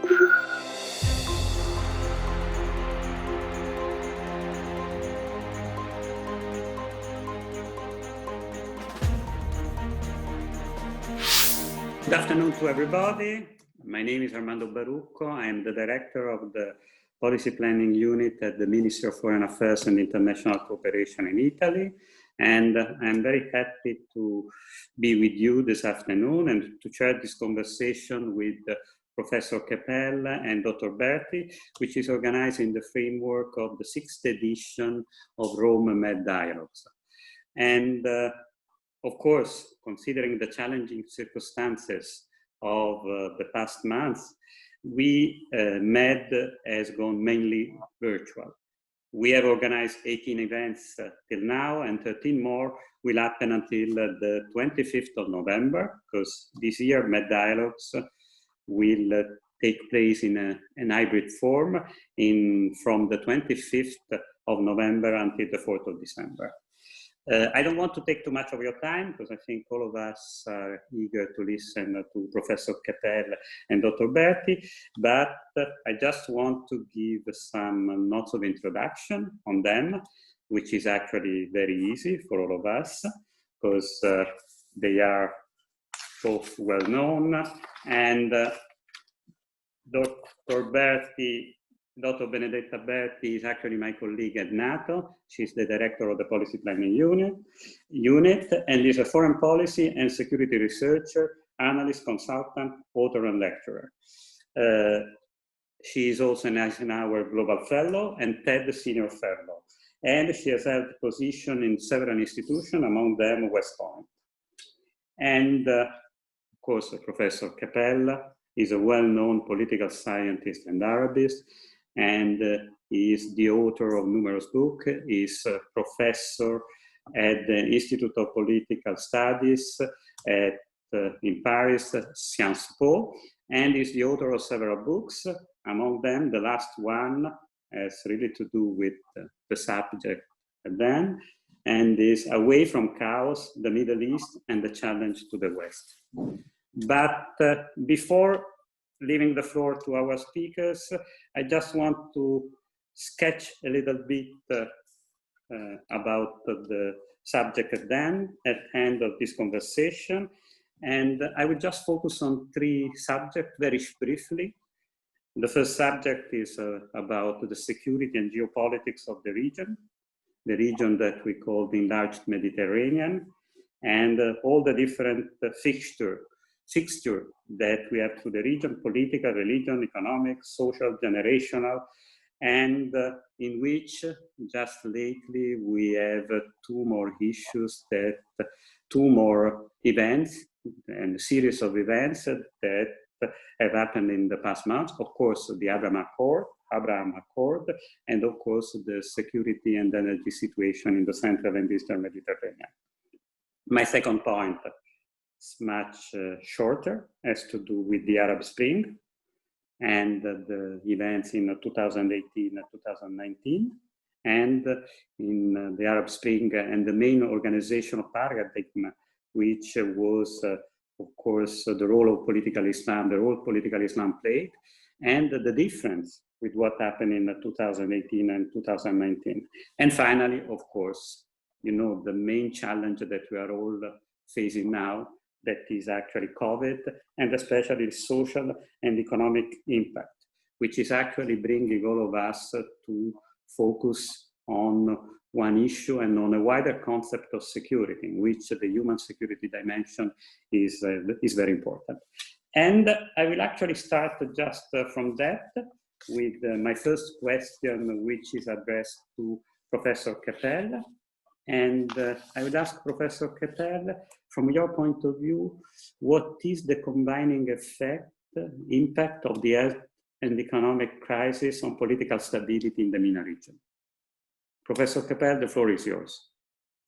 Good afternoon to everybody. My name is Armando Barucco. I am the director of the Policy Planning Unit at the Ministry of Foreign Affairs and International Cooperation in Italy. And I'm very happy to be with you this afternoon and to share this conversation with Professor Kepel and Dr. Berti, which is organized in the framework of the 6th edition of Rome Med Dialogues. And of course, considering the challenging circumstances of the past months, MED has gone mainly virtual. We have organized 18 events till now, and 13 more will happen until the 25th of November, because this year MED Dialogues will take place in an hybrid form from the 25th of November until the 4th of December. I don't want to take too much of your time because I think all of us are eager to listen to Professor Kepel and Dr. Berti, but I just want to give some notes of introduction on them, which is actually very easy for all of us because they are both well known. And Dr. Berti, Dr. Benedetta Berti is actually my colleague at NATO. She's the director of the Policy Planning Unit and is a foreign policy and security researcher, analyst, consultant, author, and lecturer. She is also an Eisenhower Global Fellow and TED Senior Fellow. And she has held position in several institutions, among them West Point. And of course, Professor Kepel is a well-known political scientist and Arabist, and he is the author of numerous books. He is a professor at the Institute of Political Studies in Paris, Sciences Po, and is the author of several books. Among them, the last one has really to do with the subject then, and is Away from Chaos, the Middle East and the Challenge to the West. But before leaving the floor to our speakers, I just want to sketch a little bit about the subject at hand of this conversation. And I will just focus on 3 subjects very briefly. The first subject is about the security and geopolitics of the region that we call the enlarged Mediterranean, and all the different fixture that we have to the region: political, religion, economic, social, generational, and in which just lately we have 2 more issues, 2 more events and a series of events that have happened in the past months. Of course, the Abraham Accord, and of course the security and energy situation in the Central and Eastern Mediterranean. My second point, much shorter, has to do with the Arab Spring and the events in 2018 and 2019, and in the Arab Spring and the main organizational paradigm, which was, of course, the role of political Islam, the role political Islam played, and the difference with what happened in 2018 and 2019. And finally, of course, you know, the main challenge that we are all facing now, that is actually COVID, and especially social and economic impact, which is actually bringing all of us to focus on one issue and on a wider concept of security, in which the human security dimension is very important. And I will actually start just from that with my first question, which is addressed to Professor Kepel. And I would ask Professor Kepel, from your point of view, what is the combining impact of the health and economic crisis on political stability in the MENA region? Professor Kepel, the floor is yours.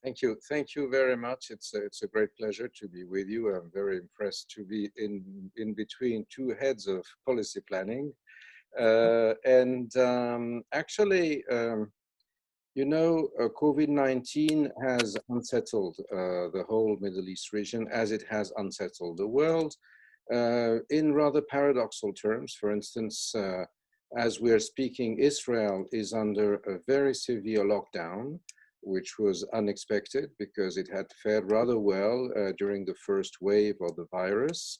Thank you. Thank you very much. It's a great pleasure to be with you. I'm very impressed to be in between 2 heads of policy planning. Actually, you know, COVID-19 has unsettled the whole Middle East region, as it has unsettled the world. in rather paradoxal terms. For instance, as we are speaking, Israel is under a very severe lockdown, which was unexpected because it had fared rather well during the first wave of the virus.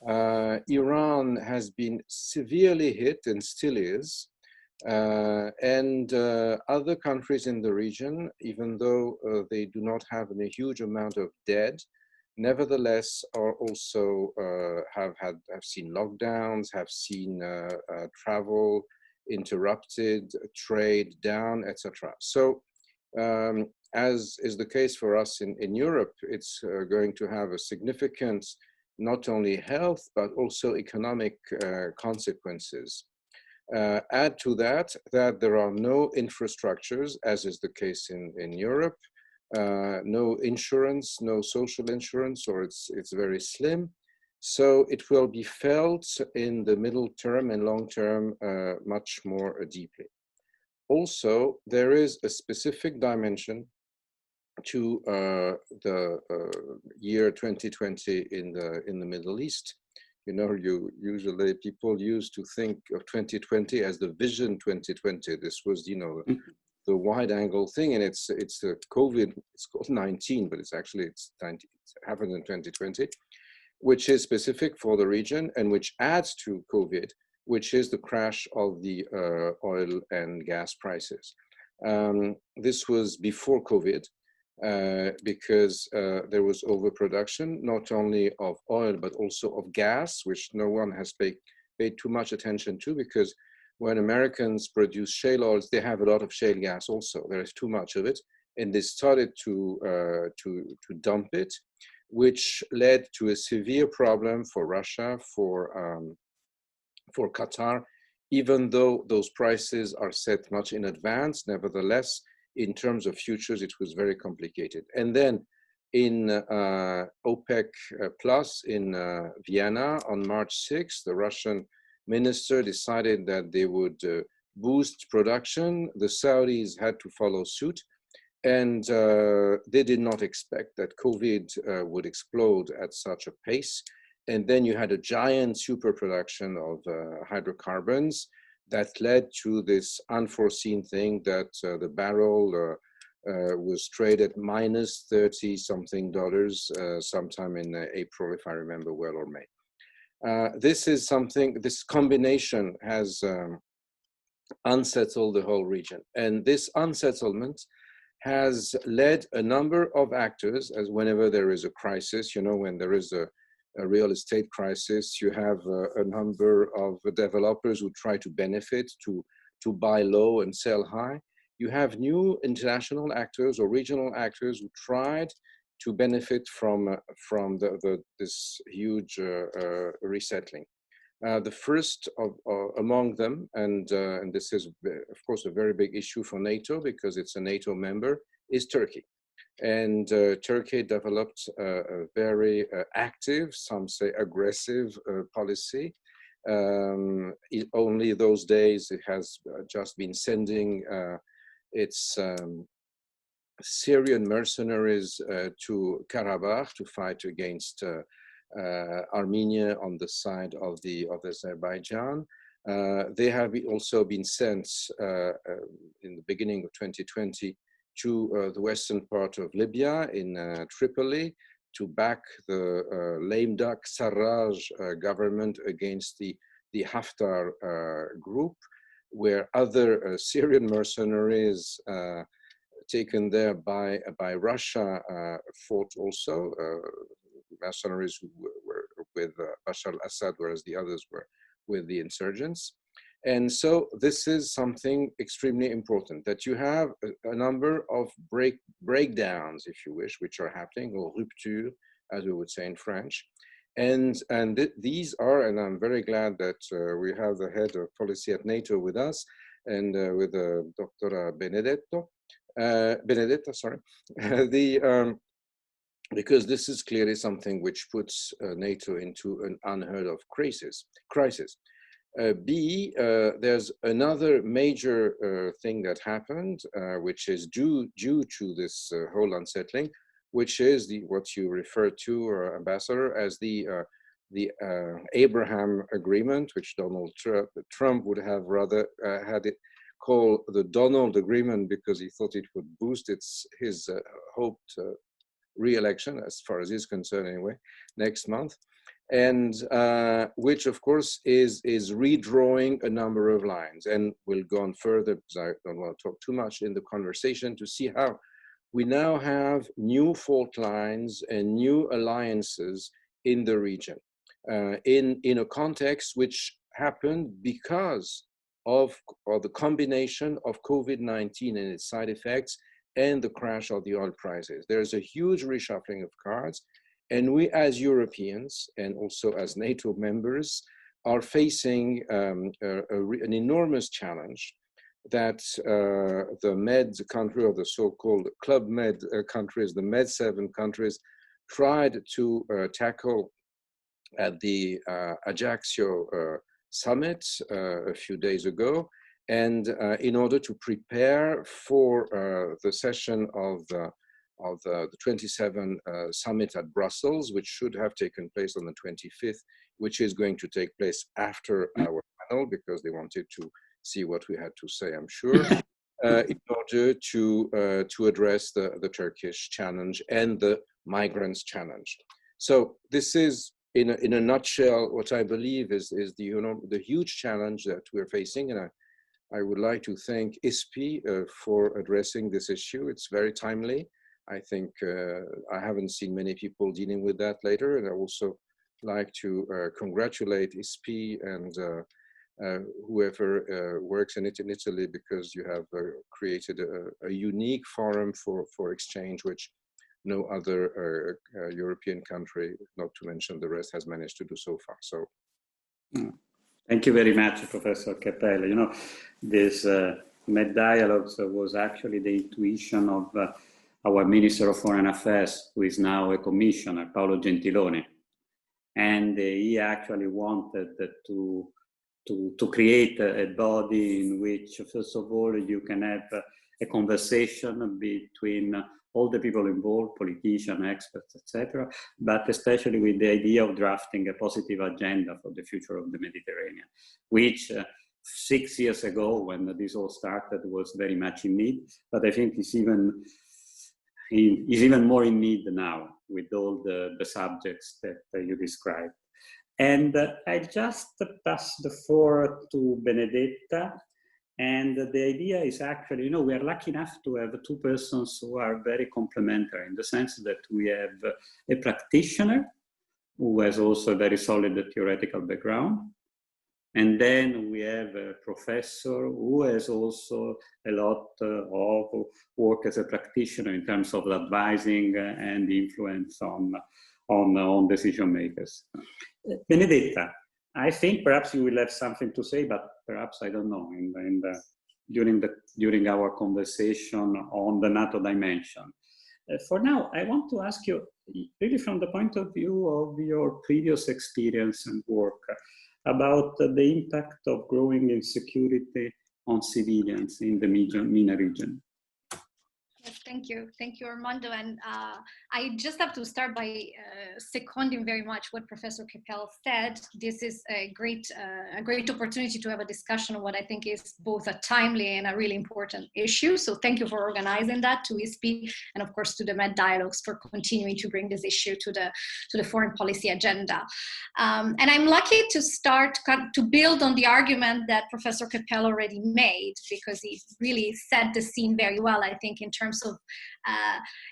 Iran has been severely hit and still is. And other countries in the region, even though they do not have a huge amount of dead, nevertheless are also have seen lockdowns, have seen travel interrupted, trade down, etc. So as is the case for us in Europe, it's going to have a significant not only health but also economic consequences. Add to that there are no infrastructures, as is the case in Europe, no insurance, no social insurance, or it's very slim. So it will be felt in the middle term and long term much more deeply. Also, there is a specific dimension to the year 2020 in the Middle East. You know, usually people used to think of 2020 as the vision 2020. This was, you know, the wide angle thing, and it's a COVID. It's called 19, but it's 19. It happened in 2020, which is specific for the region and which adds to COVID, which is the crash of the oil and gas prices. This was before COVID. Because there was overproduction, not only of oil, but also of gas, which no one has paid too much attention to, because when Americans produce shale oils, they have a lot of shale gas also. There is too much of it. And they started to dump it, which led to a severe problem for Russia, for Qatar, even though those prices are set much in advance. Nevertheless, in terms of futures, it was very complicated. And then in OPEC Plus in Vienna on March 6th, the Russian minister decided that they would boost production. The Saudis had to follow suit. And they did not expect that COVID would explode at such a pace. And then you had a giant super production of hydrocarbons that led to this unforeseen thing that the barrel was traded minus $30-something sometime in April, if I remember well, or May. This is something, this combination has unsettled the whole region. And this unsettlement has led a number of actors, as whenever there is a crisis, you know, when there is a real estate crisis, you have a number of developers who try to benefit, to buy low and sell high. You have new international actors or regional actors who tried to benefit from this huge resettling. The first among them, and this is of course a very big issue for NATO because it's a NATO member, is Turkey. And Turkey developed a very active, some say aggressive policy. Only those days it has just been sending its Syrian mercenaries to Karabakh to fight against Armenia on the side of Azerbaijan. They have also been sent in the beginning of 2020 to the western part of Libya in Tripoli to back the lame duck Sarraj government against the Haftar group, where other Syrian mercenaries taken there by Russia fought also, mercenaries who were with Bashar al-Assad, whereas the others were with the insurgents. And so this is something extremely important, that you have a number of breakdowns, if you wish, which are happening, or rupture, as we would say in French. And these are, and I'm very glad that we have the head of policy at NATO with us, and with Dr. Benedetta, because this is clearly something which puts NATO into an unheard of crisis. There's another major thing that happened, which is due to this whole unsettling, which is what you refer to, Ambassador, as the the Abraham Agreement, which Donald Trump would have rather had it called the Donald Agreement because he thought it would boost his hoped re-election, as far as he's concerned anyway, next month. And which of course is redrawing a number of lines, and we'll go on further because I don't want to talk too much in the conversation to see how we now have new fault lines and new alliances in the region in a context which happened because of the combination of COVID-19 and its side effects and the crash of the oil prices. There's a huge reshuffling of cards. And we as Europeans, and also as NATO members, are facing an enormous challenge that the Med country, or the so-called Club Med countries, the Med 7 countries, tried to tackle at the Ajaccio summit a few days ago. And in order to prepare for the session of the 27 summit at Brussels, which should have taken place on the 25th, which is going to take place after our panel, because they wanted to see what we had to say, I'm sure, in order to address the Turkish challenge and the migrants challenge. So this is, in a nutshell, what I believe is the huge challenge that we're facing, and I would like to thank ISPI for addressing this issue. It's very timely. I think I haven't seen many people dealing with that later, and I also like to congratulate ISPI and whoever works in it in Italy, because you have created a unique forum for exchange, which no other European country, not to mention the rest, has managed to do so far. So, thank you very much, Professor Kepel. You know, this Med Dialogues was actually the intuition of our Minister of Foreign Affairs, who is now a commissioner, Paolo Gentiloni. And he actually wanted to create a body in which, first of all, you can have a conversation between all the people involved, politicians, experts, etc., but especially with the idea of drafting a positive agenda for the future of the Mediterranean, which 6 years ago, when this all started, was very much in need, but I think is even more in need now with all the subjects that you described. And I just pass the floor to Benedetta. And the idea is actually, you know, we are lucky enough to have two persons who are very complementary, in the sense that we have a practitioner who has also a very solid theoretical background. And then we have a professor who has also a lot of work as a practitioner in terms of advising and influence on decision makers. Benedetta, I think perhaps you will have something to say, but perhaps I don't know during our conversation on the NATO dimension. For now, I want to ask you, really from the point of view of your previous experience and work, about the impact of growing insecurity on civilians in the Mena region. Yes, thank you, Armando. And I just have to start by seconding very much what Professor Kepel said. This is a great opportunity to have a discussion on what I think is both a timely and a really important issue. So thank you for organizing that, to ISPI, and of course to the Med Dialogues for continuing to bring this issue to the foreign policy agenda. And I'm lucky to start to build on the argument that Professor Kepel already made, because he really set the scene very well, I think, in terms of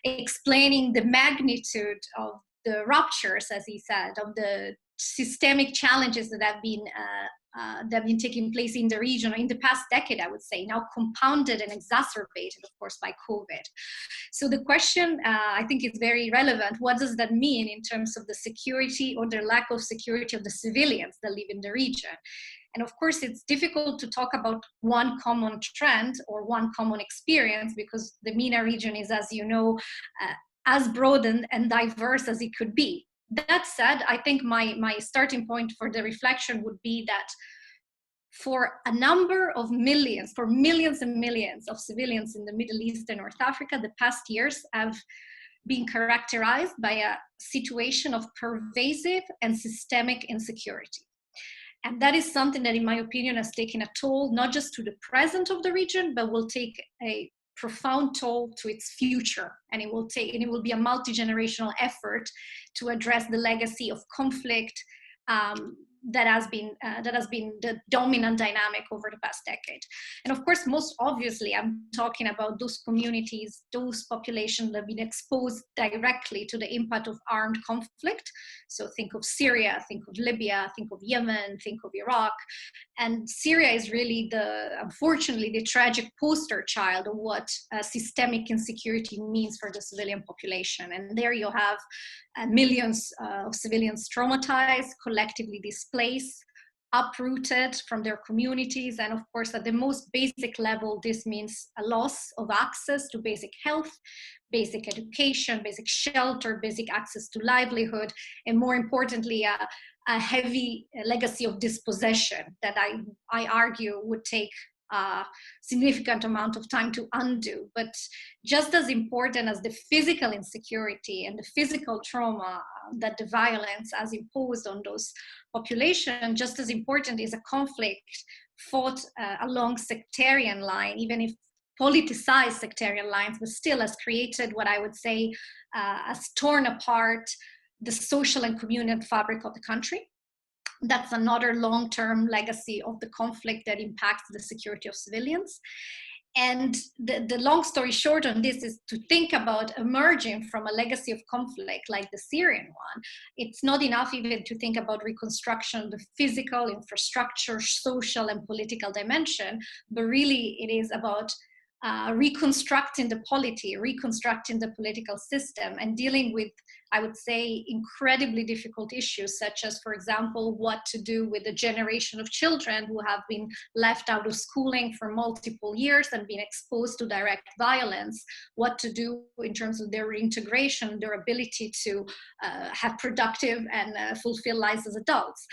explaining the magnitude of the ruptures, as he said, of the systemic challenges that have been taking place in the region in the past decade, I would say, now compounded and exacerbated, of course, by COVID. So the question, I think, is very relevant. What does that mean in terms of the security or the lack of security of the civilians that live in the region? And of course, it's difficult to talk about one common trend or one common experience, because the MENA region is, as you know, as broad and diverse as it could be. That said, I think my starting point for the reflection would be that for a number of millions, for millions and millions of civilians in the Middle East and North Africa, the past years have being characterized by a situation of pervasive and systemic insecurity. And that is something that, in my opinion, has taken a toll, not just to the present of the region, but will take a profound toll to its future. And it will be a multi-generational effort to address the legacy of conflict that has been the dominant dynamic over the past decade. And of course, most obviously, I'm talking about those communities, those populations that have been exposed directly to the impact of armed conflict. So think of Syria, think of Libya, think of Yemen, think of Iraq. And Syria is really unfortunately, the tragic poster child of what systemic insecurity means for the civilian population. And there you have millions of civilians traumatized, collectively displaced, uprooted from their communities. And of course, at the most basic level, this means a loss of access to basic health, basic education, basic shelter, basic access to livelihood, and more importantly, a heavy legacy of dispossession that I argue would take a significant amount of time to undo. But just as important as the physical insecurity and the physical trauma that the violence has imposed on those populations, just as important is a conflict fought along sectarian line, even if politicized sectarian lines, but still has created what I would say has torn apart the social and communal fabric of the country. That's another long-term legacy of the conflict that impacts the security of civilians. And the long story short on this is to think about emerging from a legacy of conflict like the Syrian one. It's not enough even to think about reconstruction, the physical, infrastructure, social and political dimension, but really it is about reconstructing the polity, reconstructing the political system, and dealing with, I would say, incredibly difficult issues, such as, for example, what to do with a generation of children who have been left out of schooling for multiple years and been exposed to direct violence, what to do in terms of their reintegration, their ability to have productive and fulfill lives as adults.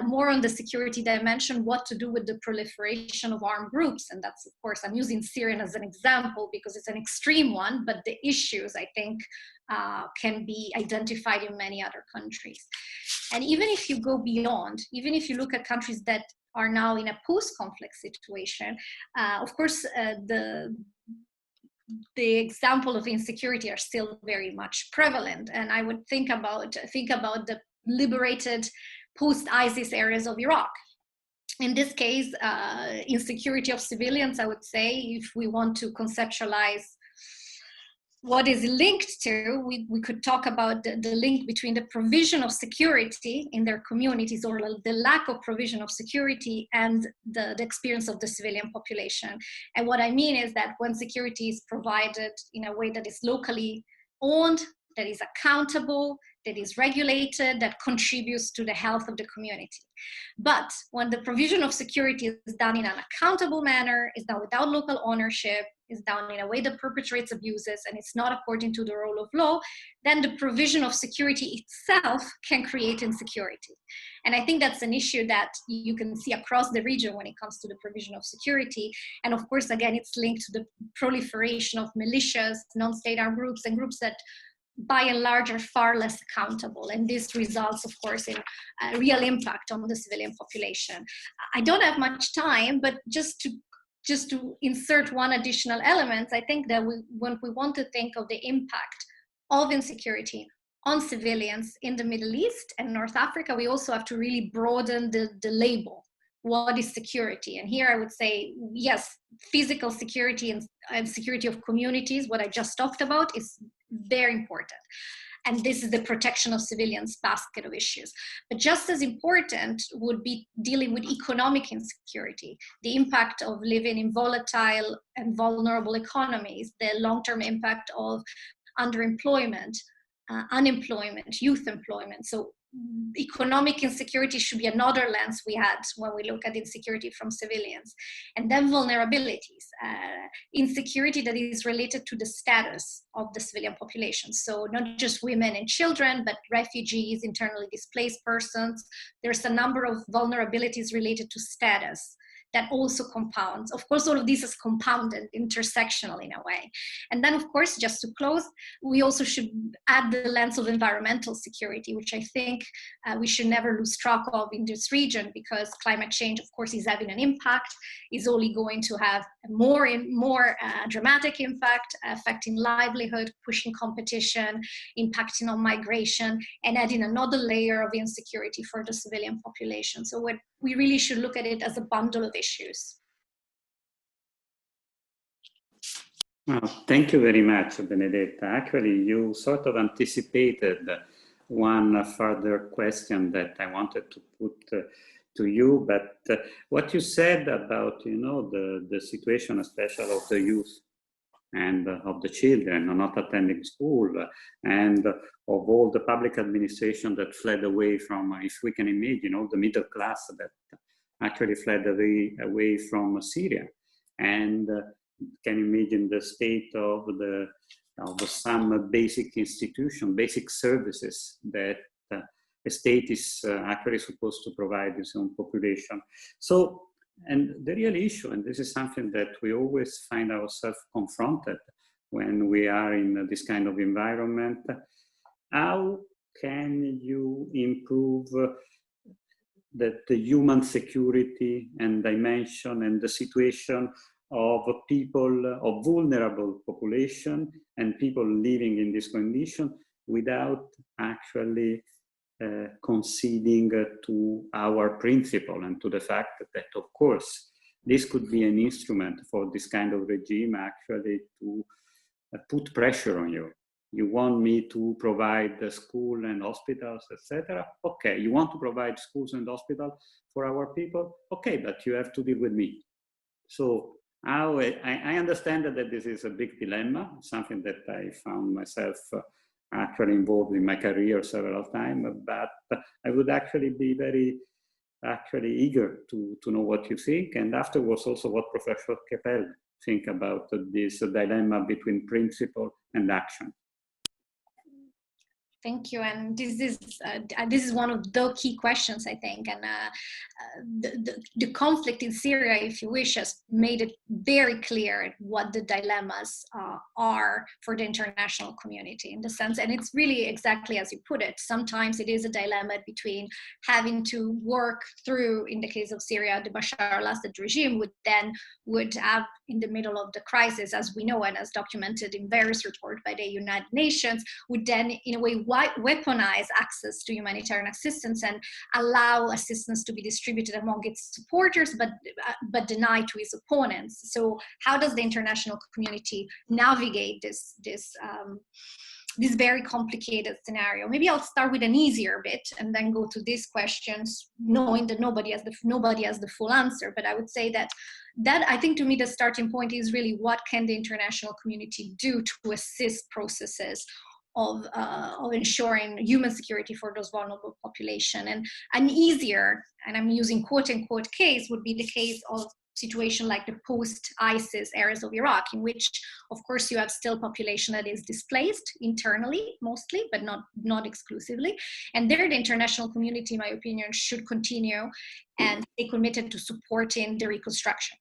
More on the security dimension, what to do with the proliferation of armed groups. And that's, of course, I'm using Syria as an example because it's an extreme one, but the issues, I think, can be identified in many other countries. And even if you go beyond, even if you look at countries that are now in a post-conflict situation, of course, the example of insecurity are still very much prevalent. And I would think about the liberated post-ISIS areas of Iraq. In this case, insecurity of civilians, I would say, if we want to conceptualize what is linked to, we could talk about the link between the provision of security in their communities, or the lack of provision of security, and the experience of the civilian population. And what I mean is that when security is provided in a way that is locally owned, that is accountable, that is regulated, that contributes to the health of the community. But when the provision of security is done in an accountable manner, is done without local ownership, is done in a way that perpetrates abuses, and it's not according to the rule of law, then the provision of security itself can create insecurity. And I think that's an issue that you can see across the region when it comes to the provision of security. And of course, again, it's linked to the proliferation of militias, non-state armed groups, and groups that by and large are far less accountable. And this results, of course, in a real impact on the civilian population. I don't have much time, but just to insert one additional element, I think that when we want to think of the impact of insecurity on civilians in the Middle East and North Africa, we also have to really broaden the label. What is security? And here I would say, yes, physical security and security of communities, what I just talked about, is very important. And this is the protection of civilians basket of issues. But just as important would be dealing with economic insecurity, the impact of living in volatile and vulnerable economies, the long-term impact of underemployment, unemployment, youth employment. So economic insecurity should be another lens we had when we look at insecurity from civilians. And then vulnerabilities, insecurity that is related to the status of the civilian population. So not just women and children, but refugees, internally displaced persons. There's a number of vulnerabilities related to status, that also compounds. Of course, all of this is compounded, intersectional in a way. And then, of course, just to close, we also should add the lens of environmental security, which I think we should never lose track of in this region, because climate change, of course, is having an impact, is only going to have a more dramatic impact, affecting livelihood, pushing competition, impacting on migration, and adding another layer of insecurity for the civilian population. So we really should look at it as a bundle of issues. Well, thank you very much, Benedetta. Actually, you sort of anticipated one further question that I wanted to put to you, but what you said about, the situation, especially of the youth and of the children not attending school, and of all the public administration that fled away from, if we can imagine, the middle class that actually fled away from Syria, and can imagine the state of some basic institution, basic services that a state is actually supposed to provide its own population. So, and the real issue, and this is something that we always find ourselves confronted when we are in this kind of environment, how can you improve the human security and dimension and the situation of people, of vulnerable population and people living in this condition without actually conceding to our principle and to the fact that, of course, this could be an instrument for this kind of regime actually to put pressure on you. You want me to provide the school and hospitals, etc. Okay, you want to provide schools and hospitals for our people? Okay, but you have to deal with me. So I understand that this is a big dilemma, something that I found myself actually involved in my career several times, but I would actually be very eager to know what you think, and afterwards also what Professor Kepel think about this dilemma between principle and action. Thank you, and this is one of the key questions, I think, and the conflict in Syria, if you wish, has made it very clear what the dilemmas are for the international community in the sense, and it's really exactly as you put it. Sometimes it is a dilemma between having to work through, in the case of Syria, the Bashar al-Assad regime would have in the middle of the crisis, as we know and as documented in various reports by the United Nations, would then in a way weaponize access to humanitarian assistance and allow assistance to be distributed among its supporters, but deny to its opponents. So how does the international community navigate this very complicated scenario? Maybe I'll start with an easier bit and then go to these questions, knowing that nobody has the full answer. But I would say that I think to me the starting point is really what can the international community do to assist processes of ensuring human security for those vulnerable population. And an easier, and I'm using quote unquote case, would be the case of situation like the post-ISIS areas of Iraq, in which, of course, you have still population that is displaced internally, mostly, but not exclusively. And there, the international community, in my opinion, should continue and stay committed to supporting the reconstruction.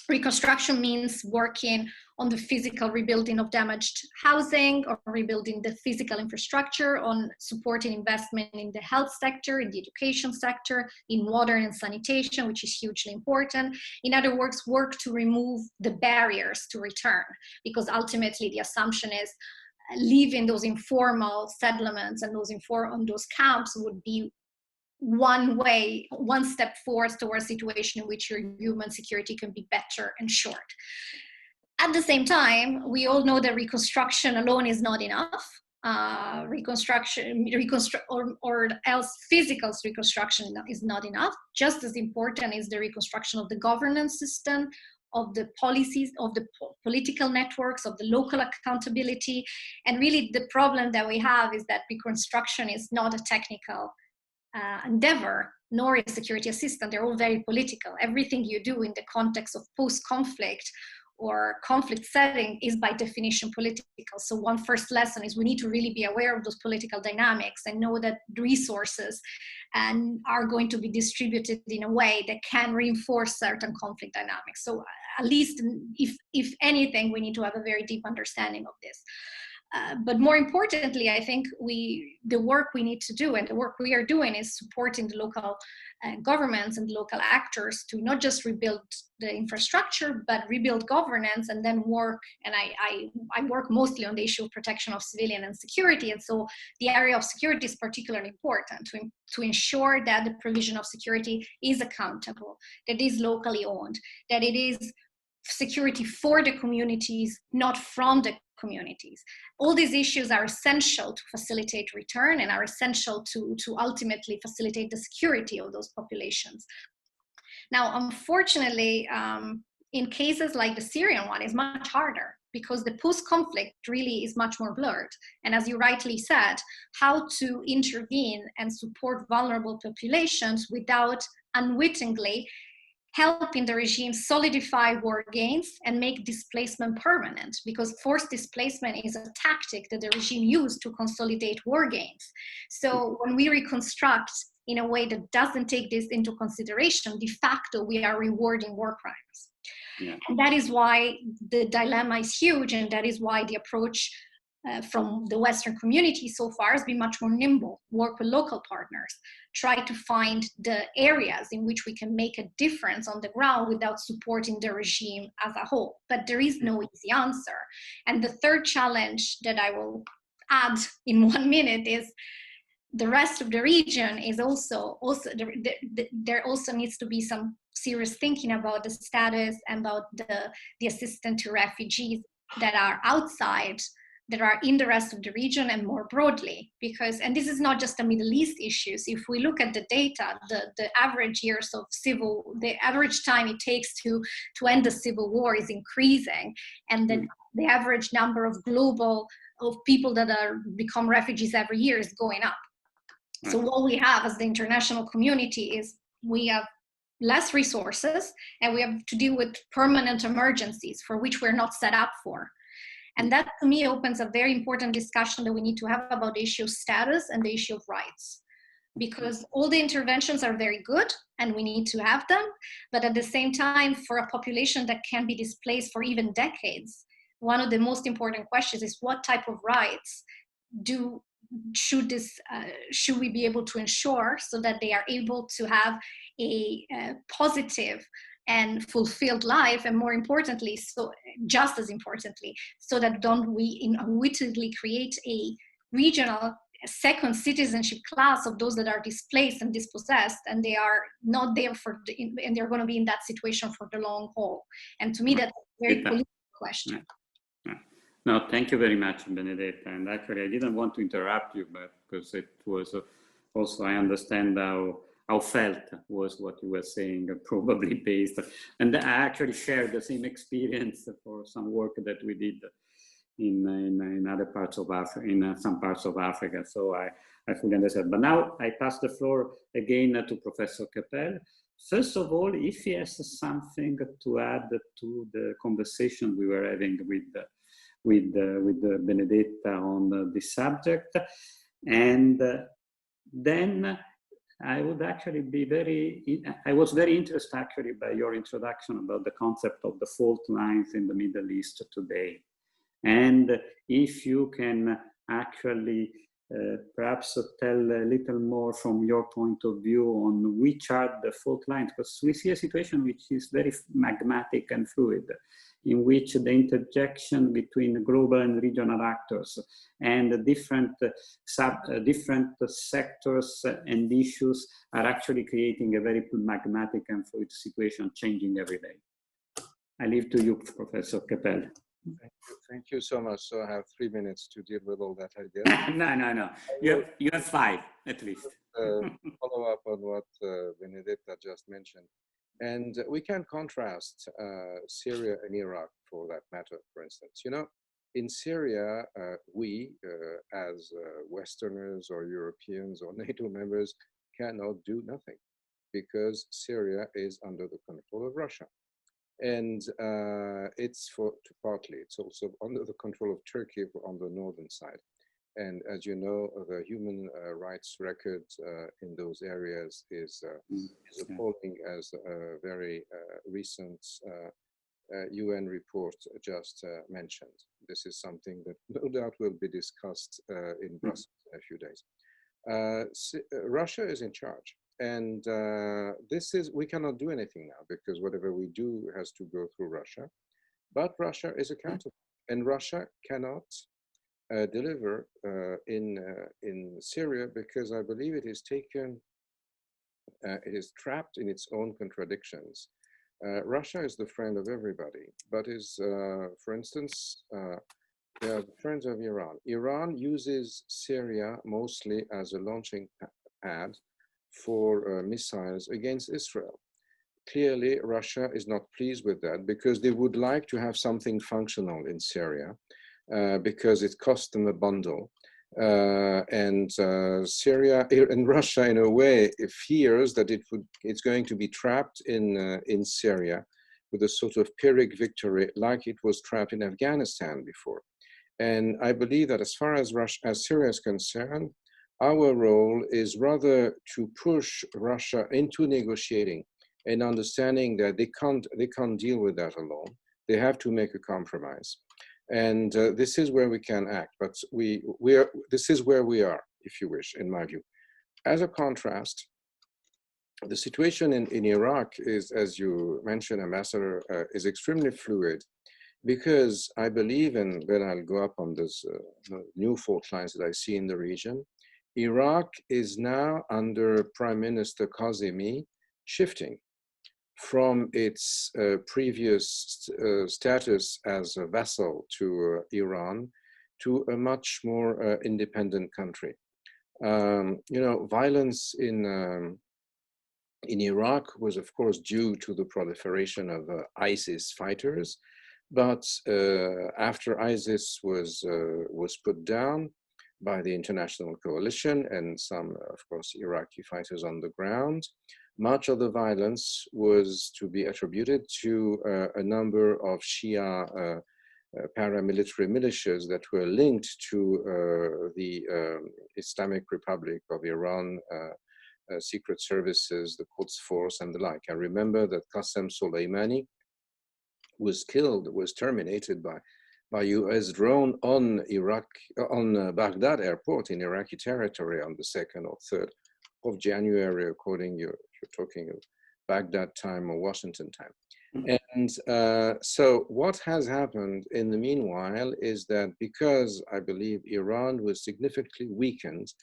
Reconstruction means working on the physical rebuilding of damaged housing, or rebuilding the physical infrastructure, on supporting investment in the health sector, in the education sector, in water and sanitation, which is hugely important. In other words, work to remove the barriers to return, because ultimately the assumption is leaving those informal settlements and those camps would be one step forward towards a situation in which your human security can be better ensured. At the same time, we all know that reconstruction alone is not enough. Or else physical reconstruction is not enough. Just as important is the reconstruction of the governance system, of the policies, of the political networks, of the local accountability. And really the problem that we have is that reconstruction is not a technical endeavor, nor is security assistance. They're all very political. Everything you do in the context of post-conflict or conflict setting is by definition political. So one first lesson is we need to really be aware of those political dynamics and know that resources are going to be distributed in a way that can reinforce certain conflict dynamics. So at least if anything, we need to have a very deep understanding of this. But more importantly, I think the work we need to do and the work we are doing is supporting the local governments and local actors to not just rebuild the infrastructure, but rebuild governance and then work. And I work mostly on the issue of protection of civilian and security. And so the area of security is particularly important to ensure that the provision of security is accountable, that it is locally owned, that it is security for the communities, not from the communities. All these issues are essential to facilitate return and are essential to ultimately facilitate the security of those populations. Now, unfortunately, in cases like the Syrian one, it's much harder because the post-conflict really is much more blurred. And as you rightly said, how to intervene and support vulnerable populations without unwittingly helping the regime solidify war gains and make displacement permanent, because forced displacement is a tactic that the regime used to consolidate war gains. So when we reconstruct in a way that doesn't take this into consideration, de facto, we are rewarding war crimes. Yeah. And that is why the dilemma is huge, and that is why the approach from the Western community so far has been much more nimble, work with local partners, try to find the areas in which we can make a difference on the ground without supporting the regime as a whole. But there is no easy answer. And the third challenge that I will add in 1 minute is the rest of the region is also there also needs to be some serious thinking about the status and about the assistance to refugees that are outside, that are in the rest of the region and more broadly, because, and this is not just a Middle East issue. So if we look at the data, the average years of the average time it takes to end the civil war is increasing, and the average number of people that become refugees every year is going up. So what we have as the international community is we have less resources and we have to deal with permanent emergencies for which we're not set up for. And that, to me, opens a very important discussion that we need to have about the issue of status and the issue of rights. Because all the interventions are very good and we need to have them, but at the same time, for a population that can be displaced for even decades, one of the most important questions is what type of rights should we be able to ensure so that they are able to have a positive and fulfilled life, and more importantly, so just as importantly, so that don't we unwittingly create a regional second citizenship class of those that are displaced and dispossessed, and they are not there and they're going to be in that situation for the long haul. And to me, that's a very political question. No, thank you very much, Benedetta. And actually, I didn't want to interrupt you, but because it was also, I understand how felt was what you were saying, probably based. And I actually shared the same experience for some work that we did in other parts of Africa, in some parts of Africa. So I fully understand. But now I pass the floor again to Professor Kepel. First of all, if he has something to add to the conversation we were having with Benedetta on this subject, and then I would actually I was very interested actually by your introduction about the concept of the fault lines in the Middle East today. And if you can actually perhaps tell a little more from your point of view on which are the fault lines, because we see a situation which is very magmatic and fluid, in which the interjection between global and regional actors and different sectors and issues are actually creating a very magmatic and fluid situation, changing every day. I leave to you, Professor Kepel. Thank you so much. So I have 3 minutes to deal with all that idea. No. You have 5 at least. Follow up on what Benedetta just mentioned. And we can contrast Syria and Iraq for that matter, for instance. You know, in Syria, we as Westerners or Europeans or NATO members cannot do nothing because Syria is under the control of Russia. And it's partly, it's also under the control of Turkey on the northern side. And as you know, the human rights record in those areas is appalling, as a very recent UN report just mentioned. This is something that no doubt will be discussed in Brussels in a few days. Russia is in charge. And we cannot do anything now, because whatever we do has to go through Russia. But Russia is accountable, and Russia cannot deliver in Syria, because I believe it is trapped in its own contradictions. Russia is the friend of everybody, but is, for instance, they are the friends of Iran. Iran uses Syria mostly as a launching pad for missiles against Israel. Clearly, Russia is not pleased with that, because they would like to have something functional in Syria, because it cost them a bundle. Syria and Russia, in a way, fears that it's going to be trapped in Syria with a sort of Pyrrhic victory, like it was trapped in Afghanistan before. And I believe that as far as Syria is concerned, our role is rather to push Russia into negotiating and understanding that they can't deal with that alone. They have to make a compromise. And this is where we can act, but this is where we are, if you wish, in my view. As a contrast, the situation in Iraq is, as you mentioned, Ambassador, is extremely fluid, because I believe, and then I'll go up on this new fault lines that I see in the region, Iraq is now under Prime Minister Kazemi shifting from its previous status as a vassal to Iran to a much more independent country. Violence in Iraq was, of course, due to the proliferation of ISIS fighters, but after ISIS was put down by the international coalition and some, of course, Iraqi fighters on the ground, much of the violence was to be attributed to a number of Shia paramilitary militias that were linked to the Islamic Republic of Iran secret services, the Quds Force, and the like. I remember that Qasem Soleimani was killed, was terminated by US drone on Baghdad airport in Iraqi territory on the 2nd or 3rd of January, according you're talking of Baghdad time or Washington time. And so what has happened in the meanwhile is that, because I believe Iran was significantly weakened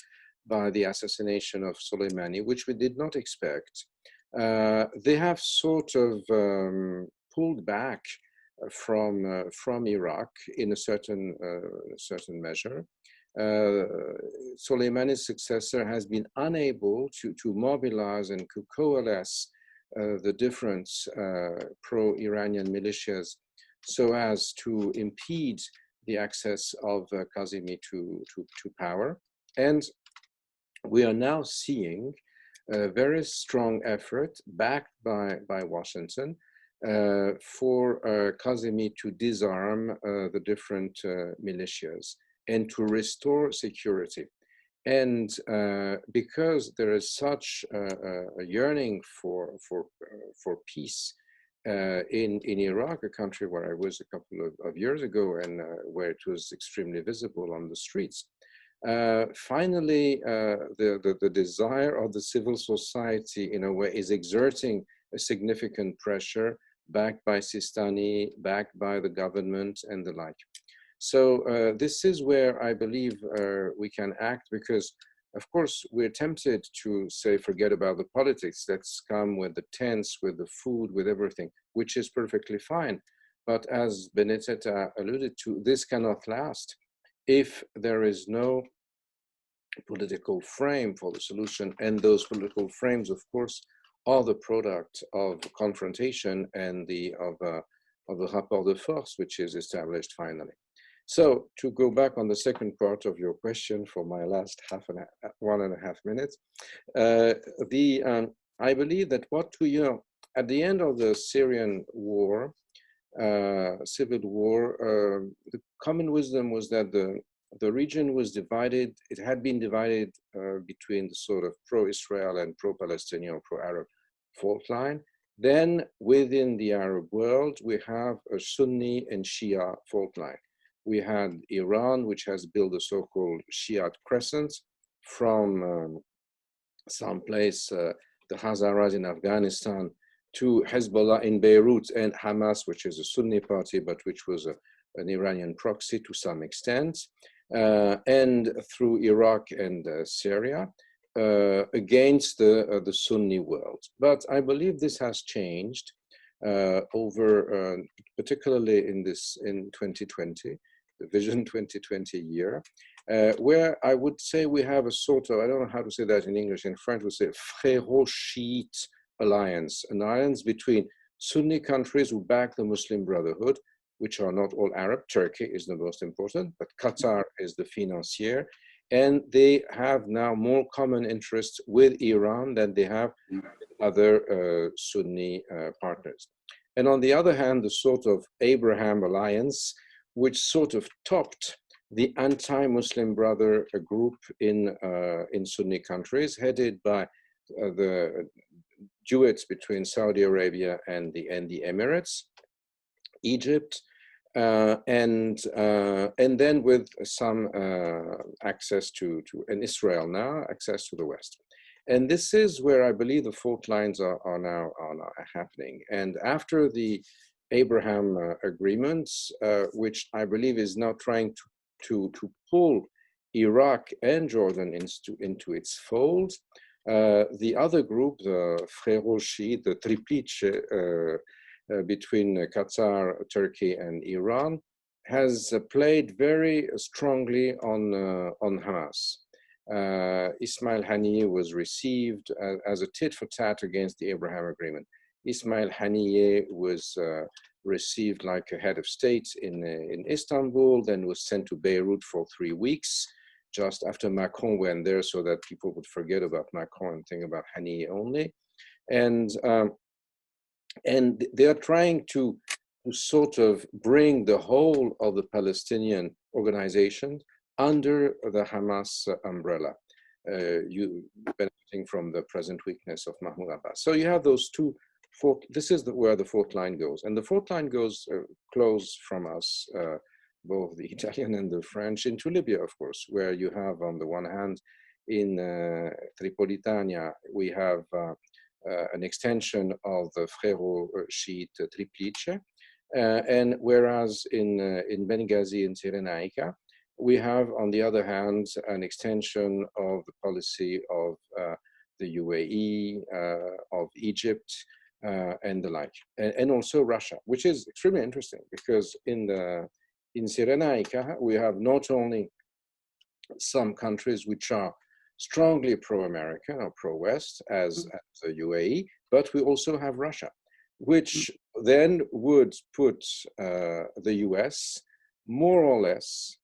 by the assassination of Soleimani, which we did not expect, they have sort of pulled back from Iraq in a certain measure. Soleimani's successor has been unable to mobilize and to coalesce the different pro-Iranian militias so as to impede the access of Kazemi to power. And we are now seeing a very strong effort backed by Washington for Kazemi to disarm the different militias and to restore security. And because there is such a yearning for peace in Iraq, a country where I was a couple of years ago and where it was extremely visible on the streets, finally, the desire of the civil society, in a way, is exerting a significant pressure, backed by Sistani, backed by the government, and the like. So this is where I believe we can act, because, of course, we're tempted to say, forget about the politics, let's come with the tents, with the food, with everything, which is perfectly fine. But as Benedetta alluded to, this cannot last if there is no political frame for the solution. And those political frames, of course, are the product of confrontation and of the rapport de force, which is established finally. So to go back on the second part of your question for my last 1.5 minutes, I believe that at the end of the Syrian war, civil war, the common wisdom was that the region was divided. It had been divided between the sort of pro-Israel and pro-Palestinian, pro-Arab fault line. Then within the Arab world, we have a Sunni and Shia fault line. We had Iran, which has built a so-called Shiite crescent from someplace, the Hazaras in Afghanistan, to Hezbollah in Beirut, and Hamas, which is a Sunni party, but which was an Iranian proxy to some extent, and through Iraq and Syria, against the Sunni world. But I believe this has changed over, particularly in 2020, the Vision 2020 year, where I would say we have a sort of, I don't know how to say that in English, in French we say Frérot-Shiite alliance, an alliance between Sunni countries who back the Muslim Brotherhood, which are not all Arab. Turkey is the most important, but Qatar is the financier, and they have now more common interests with Iran than they have with other Sunni partners. And on the other hand, the sort of Abraham alliance, which sort of topped the anti-Muslim Brother group in Sunni countries, headed by the duets between Saudi Arabia and the Emirates, Egypt, and then with some access to and Israel now, access to the West. And this is where I believe the fault lines are now happening. And after the Abraham agreements, which I believe is now trying to pull Iraq and Jordan into its fold, the other group, the Frérot-Shiite, the triplice between Qatar, Turkey, and Iran, has played very strongly on Hamas. Ismail Haniyeh was received as a tit-for-tat against the Abraham Agreement. Ismail Haniyeh was received like a head of state in Istanbul, then was sent to Beirut for 3 weeks, just after Macron went there, so that people would forget about Macron and think about Haniyeh only. And they are trying to sort of bring the whole of the Palestinian organization under the Hamas umbrella, you benefiting from the present weakness of Mahmoud Abbas. So you have those two. This is where the fault line goes. And the fault line goes close from us, both the Italian and the French, into Libya, of course, where you have, on the one hand, in Tripolitania, we have an extension of the Frérot-Shiite triplice. And whereas in Benghazi and Cyrenaica, we have, on the other hand, an extension of the policy of the UAE, of Egypt, and the like, and also Russia, which is extremely interesting because in Cyrenaica, we have not only some countries which are strongly pro-American or pro-West as the UAE, but we also have Russia, which then would put the US more or less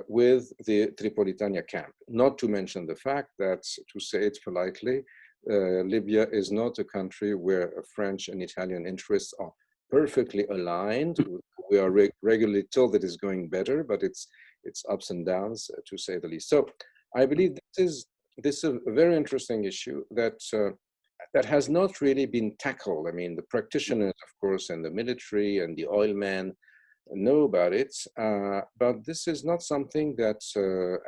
with the Tripolitania camp. Not to mention the fact that, to say it politely, Libya is not a country where French and Italian interests are perfectly aligned. We are regularly told that it's going better, but it's ups and downs, to say the least. So I believe this is a very interesting issue that has not really been tackled. I mean, the practitioners, of course, and the military and the oil men know about it, but this is not something that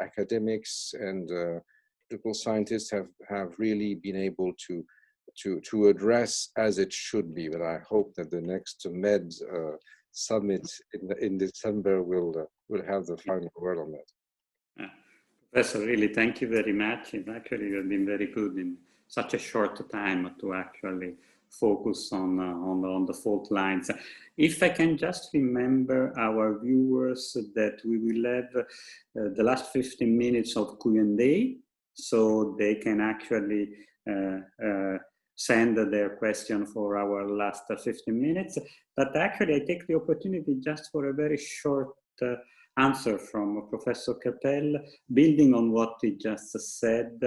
academics and political scientists have really been able to address as it should be. But I hope that the next Med summit in December will have the final word on that. Professor, really, thank you very much. And actually, you have been very good in such a short time to actually focus on the fault lines. If I can just remember our viewers that we will have the last 15 minutes of Q&A, so they can actually send their question for our last 15 minutes. But actually, I take the opportunity just for a very short answer from Professor Kepel, building on what he just said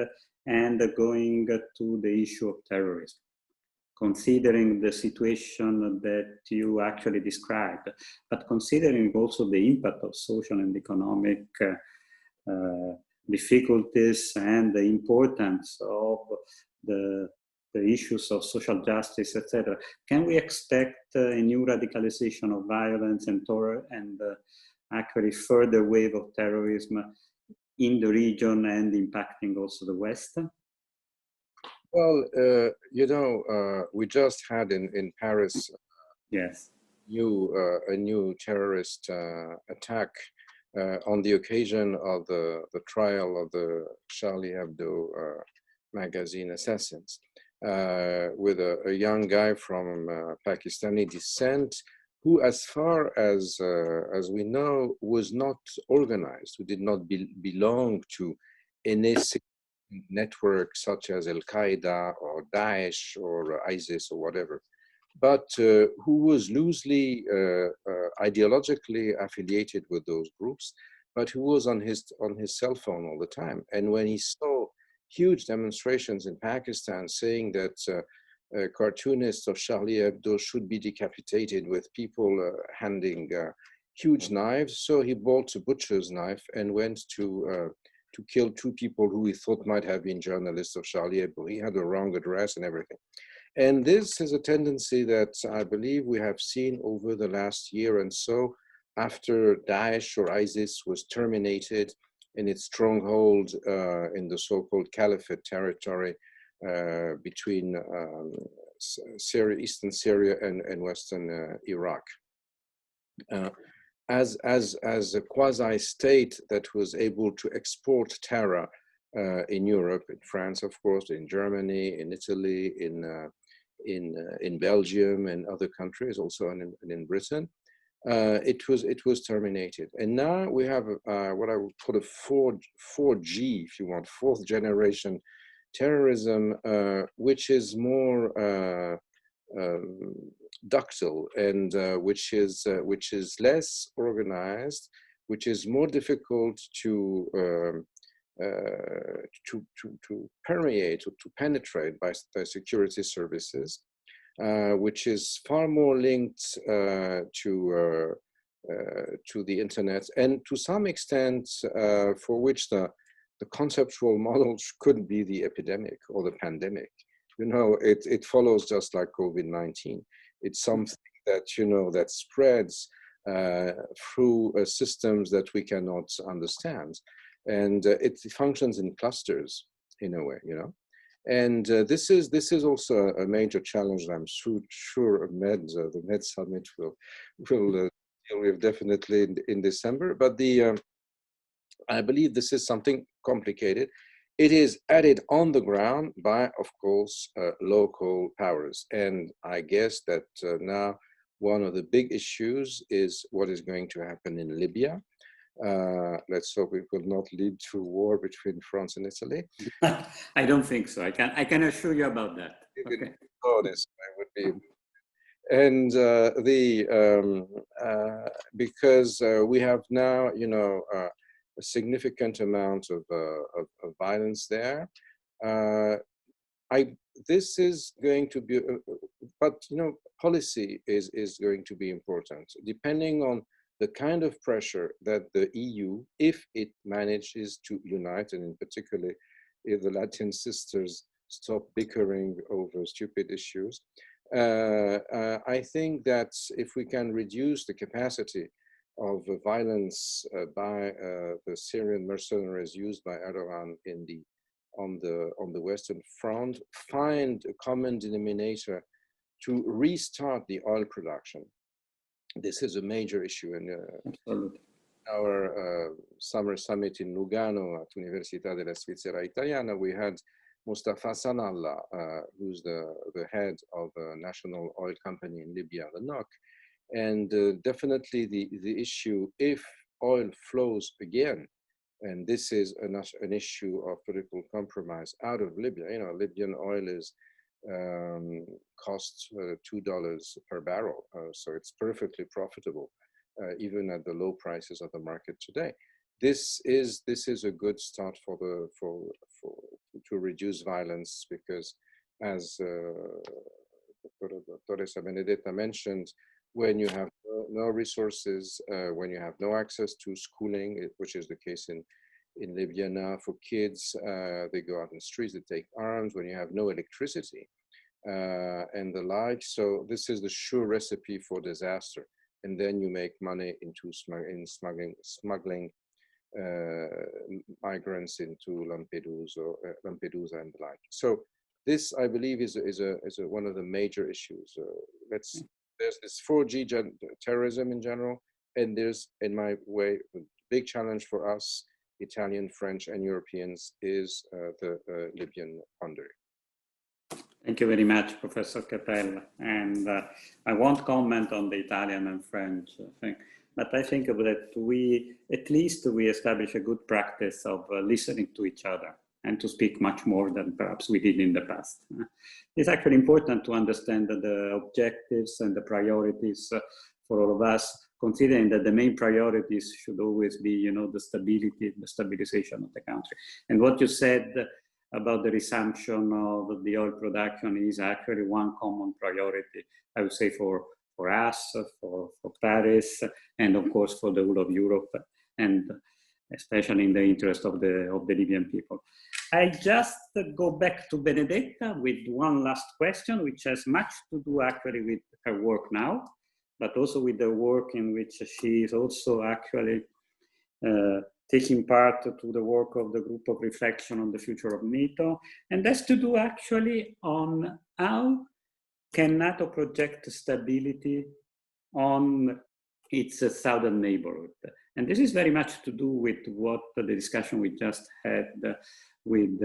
and going to the issue of terrorism. considering the situation that you actually described, but considering also the impact of social and economic difficulties and the importance of the issues of social justice, etc. Can we expect a new radicalization of violence and terror and actually further wave of terrorism in the region and impacting also the West? Well, we just had in Paris yes. a new terrorist attack on the occasion of the trial of the Charlie Hebdo magazine assassins, with a young guy from Pakistani descent, who, as far as we know, was not organized, who did not belong to any network such as Al-Qaeda or Daesh or ISIS or whatever, but who was loosely ideologically affiliated with those groups, but who was on his cell phone all the time. And when he saw huge demonstrations in Pakistan saying that cartoonists of Charlie Hebdo should be decapitated with people handing huge knives, so he bought a butcher's knife and went to kill two people who he thought might have been journalists of Charlie Hebdo. He had the wrong address and everything. And this is a tendency that I believe we have seen over the last year and so, after Daesh or ISIS was terminated in its stronghold in the so-called Caliphate territory between Syria, eastern Syria and western Iraq. As a quasi-state that was able to export terror in Europe, in France, of course, in Germany, in Italy, in Belgium and other countries, also in Britain, it was terminated. And now we have what I would call a 4G, if you want, fourth generation terrorism, which is more ductile and which is less organized, which is more difficult to permeate or to penetrate by security services, which is far more linked to the internet, and to some extent for which the conceptual model could be the epidemic or the pandemic. It follows just like COVID-19. It's something that, that spreads through systems that we cannot understand. And it functions in clusters in a way, And this is also a major challenge that I'm sure the Med Summit will deal with definitely in December. But I believe this is something complicated. It is added on the ground by, of course, local powers. And I guess that now one of the big issues is what is going to happen in Libya. Let's hope it will not lead to war between France and Italy. I don't think so. I can assure you about that. Okay. Oh, this would be. And because we have now, a significant amount of violence there. This is going to be, but policy is going to be important, depending on the kind of pressure that the EU, if it manages to unite, and in particular, if the Latin sisters stop bickering over stupid issues, I think that if we can reduce the capacity of violence by the Syrian mercenaries used by Erdogan on the Western Front, find a common denominator to restart the oil production. This is a major issue in our summer summit in Lugano at Università della Svizzera Italiana. We had Mustafa Sanallah, who's the head of a national oil company in Libya, the NOC. And definitely the issue, if oil flows again, and this is an issue of political compromise out of Libya. Libyan oil is costs $2 per barrel, so it's perfectly profitable, even at the low prices of the market today. This is a good start to reduce violence, because as Dottoressa Benedetta mentioned, when you have no resources, when you have no access to schooling, which is the case in Libya now for kids, they go out in the streets, they take arms, when you have no electricity and the like. So this is the sure recipe for disaster. And then you make money into smuggling migrants into Lampedusa and the like. So this, I believe, is one of the major issues. There's this 4G terrorism in general, and there's, in my way, a big challenge for us, Italian, French, and Europeans, is the Libyan boundary. Thank you very much, Professor Kepel. And I won't comment on the Italian and French thing, but I think that we establish a good practice of listening to each other and to speak much more than perhaps we did in the past. It's actually important to understand the objectives and the priorities for all of us, considering that the main priorities should always be, the stability, the stabilization of the country. And what you said about the resumption of the oil production is actually one common priority, I would say, for us, for Paris, and of course for the whole of Europe, and especially in the interest of the Libyan people. I just go back to Benedetta with one last question, which has much to do actually with her work now, but also with the work in which she is also actually taking part to the work of the group of reflection on the future of NATO. And that's to do actually on how can NATO project stability on its southern neighborhood. And this is very much to do with what the discussion we just had with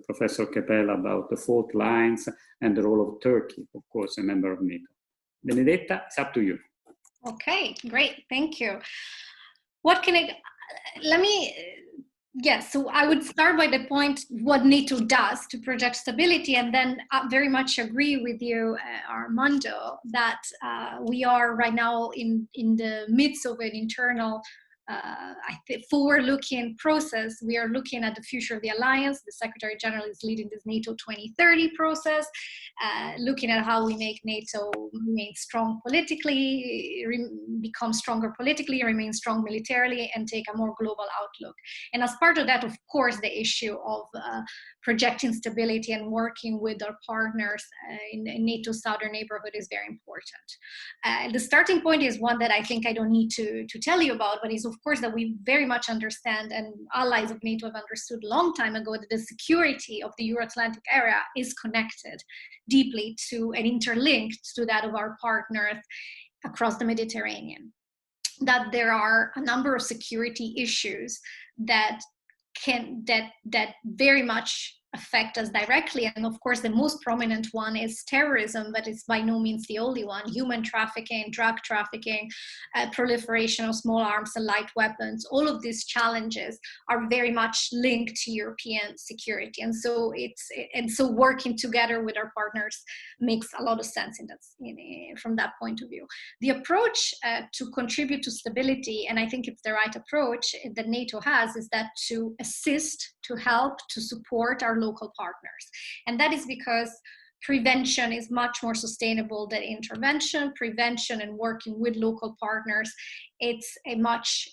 Professor Kepel about the fault lines and the role of Turkey, of course, a member of NATO. Benedetta, it's up to you. Okay, great, thank you. So I would start by the point what NATO does to project stability, and then I very much agree with you, Armando, that we are right now in the midst of an internal forward-looking process. We are looking at the future of the alliance. The Secretary General is leading this NATO 2030 process, looking at how we make NATO remain strong politically, become stronger politically, remain strong militarily, and take a more global outlook. And as part of that, of course, the issue of projecting stability and working with our partners in NATO's southern neighborhood is very important. The starting point is one that I think I don't need to tell you about, but is of course that we very much understand, and allies of NATO have understood a long time ago, that the security of the Euro-Atlantic area is connected deeply to and interlinked to that of our partners across the Mediterranean. That there are a number of security issues that very much affect us directly, and of course the most prominent one is terrorism, but it's by no means the only one. Human trafficking, drug trafficking, proliferation of small arms and light weapons, all of these challenges are very much linked to European security, and so working together with our partners makes a lot of sense from that point of view. The approach to contribute to stability, and I think it's the right approach that NATO has, is that to assist, to help, to support our local partners. And that is because prevention is much more sustainable than intervention. Prevention and working with local partners, it's a much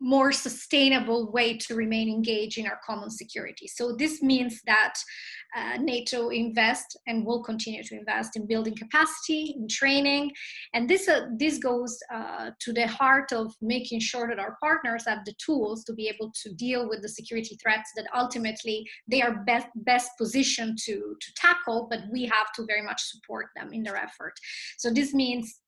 more sustainable way to remain engaged in our common security. So this means that NATO invests and will continue to invest in building capacity, in training, and this goes to the heart of making sure that our partners have the tools to be able to deal with the security threats that ultimately they are best positioned to tackle, but we have to very much support them in their effort. So this means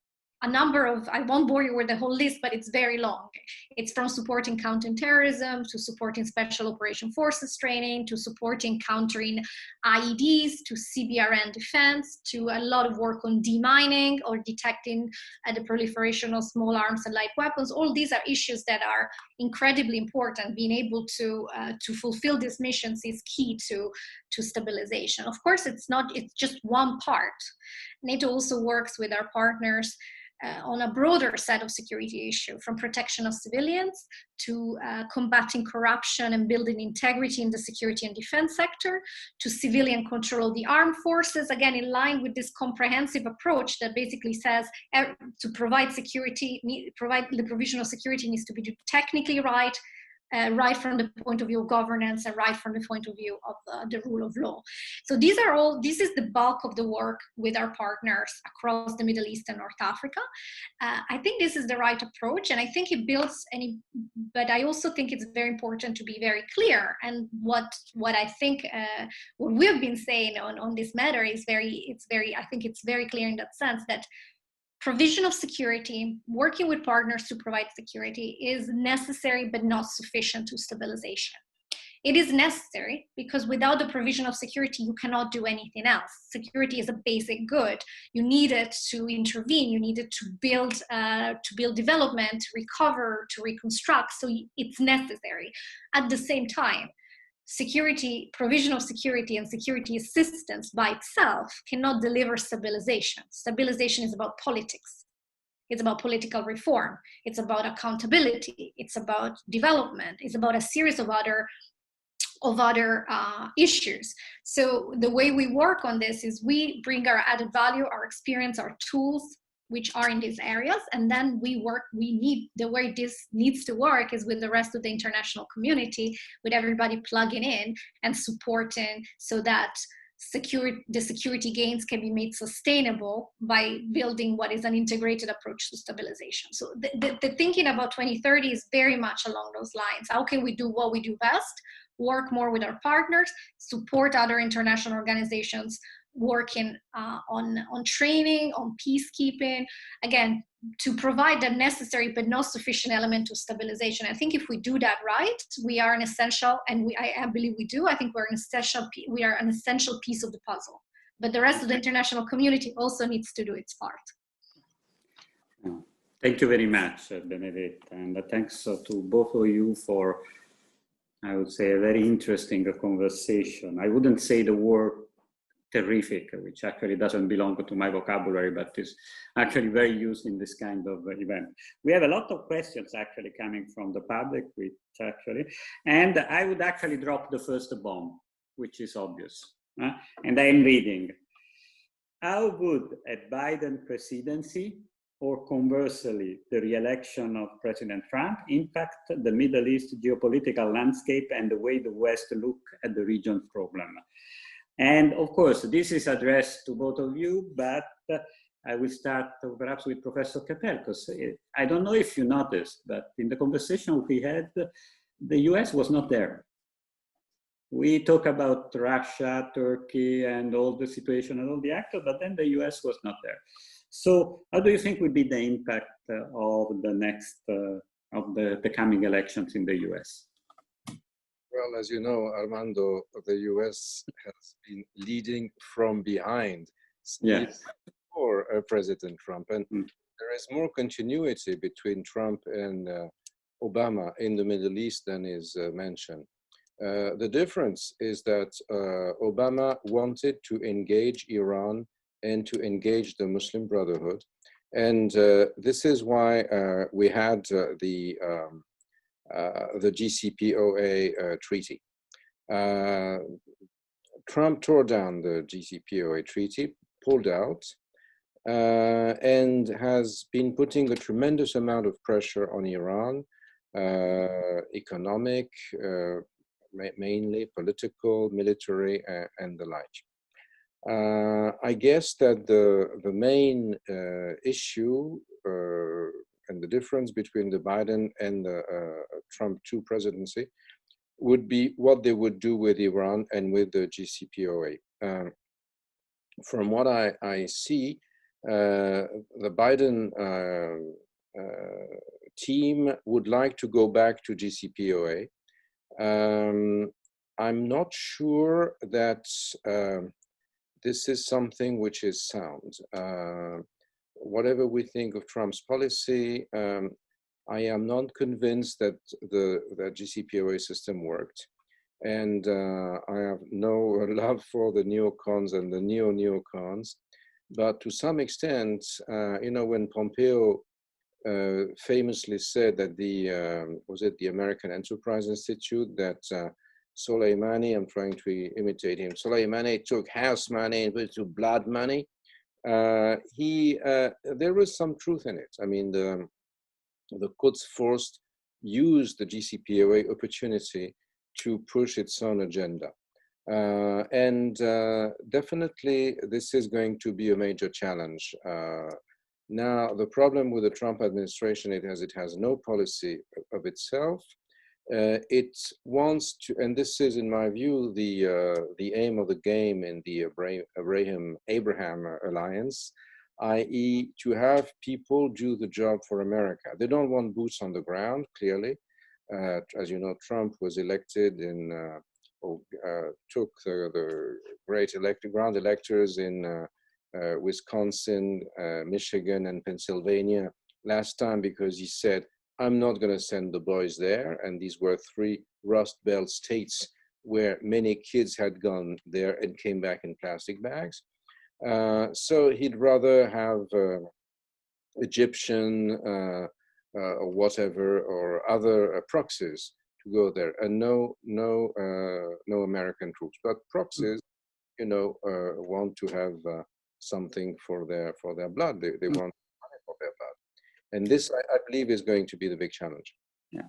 a number of, I won't bore you with the whole list, but it's very long. It's from supporting counterterrorism, to supporting special operation forces training, to supporting countering IEDs, to CBRN defense, to a lot of work on demining or detecting the proliferation of small arms and light weapons. All these are issues that are incredibly important. Being able to fulfill these missions is key to stabilization. Of course, it's just one part. NATO also works with our partners on a broader set of security issues, from protection of civilians to combating corruption and building integrity in the security and defense sector, to civilian control of the armed forces, again, in line with this comprehensive approach that basically says to provide security, the provision of security needs to be technically right, right from the point of view of governance and right from the point of view of the rule of law. So this is the bulk of the work with our partners across the Middle East and North Africa. I think this is the right approach, and I think it builds but I also think it's very important to be very clear. And what I think, what we've been saying on this matter is I think it's very clear in that sense that provision of security, working with partners to provide security, is necessary but not sufficient to stabilization. It is necessary because without the provision of security, you cannot do anything else. Security is a basic good. You need it to intervene. You need it to build development, to recover, to reconstruct. So it's necessary. At the same time, provision of security and security assistance by itself cannot deliver stabilization. Stabilization is about politics. It's about political reform. It's about accountability. It's about development. It's about a series of other issues. So the way we work on this is we bring our added value, our experience, our tools, which are in these areas, and then the way this needs to work is with the rest of the international community, with everybody plugging in and supporting so that the security gains can be made sustainable by building what is an integrated approach to stabilization. So the thinking about 2030 is very much along those lines. How can we do what we do best? Work more with our partners, support other international organizations, working on training, on peacekeeping, again, to provide the necessary but not sufficient element of stabilization. I think if we do that right, we are an essential, and I believe we do, I think we are an essential piece of the puzzle. But the rest of the international community also needs to do its part. Thank you very much, Benedetta, and thanks to both of you for, I would say, a very interesting conversation. I wouldn't say the word terrific, which actually doesn't belong to my vocabulary, but is actually very used in this kind of event. We have a lot of questions actually coming from the public, and I would actually drop the first bomb, which is obvious. And I am reading: how would a Biden presidency, or conversely, the re-election of President Trump, impact the Middle East geopolitical landscape and the way the West look at the region problem? And of course, this is addressed to both of you, but I will start perhaps with Professor Kepel, because I don't know if you noticed, but in the conversation we had, the US was not there. We talk about Russia, Turkey, and all the situation and all the actors, but then the US was not there. So how do you think would be the impact of the next, of the coming elections in the US? Well, as you know, Armando, the US has been leading from behind since before President Trump. And there is more continuity between Trump and Obama in the Middle East than is mentioned. The difference is that Obama wanted to engage Iran and to engage the Muslim Brotherhood. And this is why we had the JCPOA treaty. Trump tore down the JCPOA treaty, pulled out, and has been putting a tremendous amount of pressure on Iran, economic, mainly political, military, and the like. I guess that the main issue and the difference between the Biden and the Trump 2 presidency would be what they would do with Iran and with the JCPOA. From what I see, the Biden team would like to go back to JCPOA. I'm not sure that this is something which is sound. Whatever we think of Trump's policy, I am not convinced that the JCPOA system worked. And I have no love for the neocons and the neo-neocons. But to some extent, when Pompeo famously said that the American Enterprise Institute, that Soleimani, I'm trying to imitate him, Soleimani took house money and put it to blood money. There was some truth in it. I mean, the Quds Force used the JCPOA opportunity to push its own agenda. Definitely this is going to be a major challenge. Now, the problem with the Trump administration is it has no policy of itself. It wants to, and this is, in my view, the aim of the game in the Abraham alliance, i.e. to have people do the job for America. They don't want boots on the ground, clearly. As you know, Trump was elected took the great ground electors in Wisconsin, Michigan, and Pennsylvania last time because he said, I'm not going to send the boys there. And these were 3 Rust Belt states where many kids had gone there and came back in plastic bags. So he'd rather have Egyptian or whatever, or other proxies to go there, and no American troops. But proxies, want to have something for their blood. They want money for their blood, and this, I believe, is going to be the big challenge. Yeah,